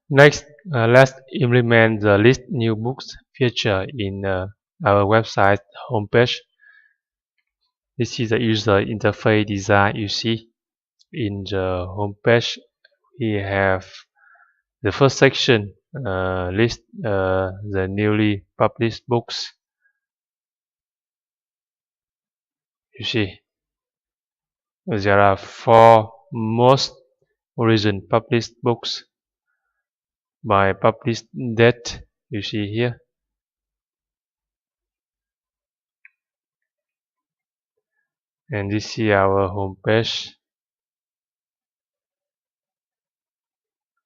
Next, let's implement the list new books feature in our website homepage. This is the user interface design you see. In the homepage, we have the first section list the newly published books. You see, there are 4 most recent published books by published date. You see here, and this is our homepage.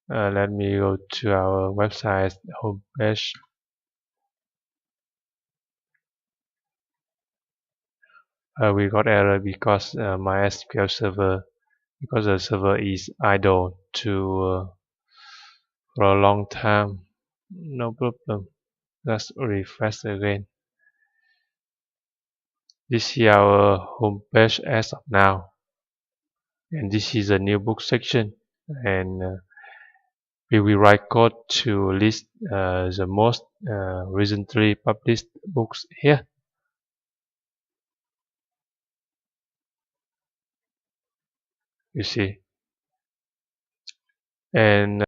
Let me go to our website homepage. We got error because my SQL server, because the server is idle for a long time. No problem. Let's refresh again. This is our homepage as of now, and this is a new book section. And we will write code to list the most recently published books here. You see, and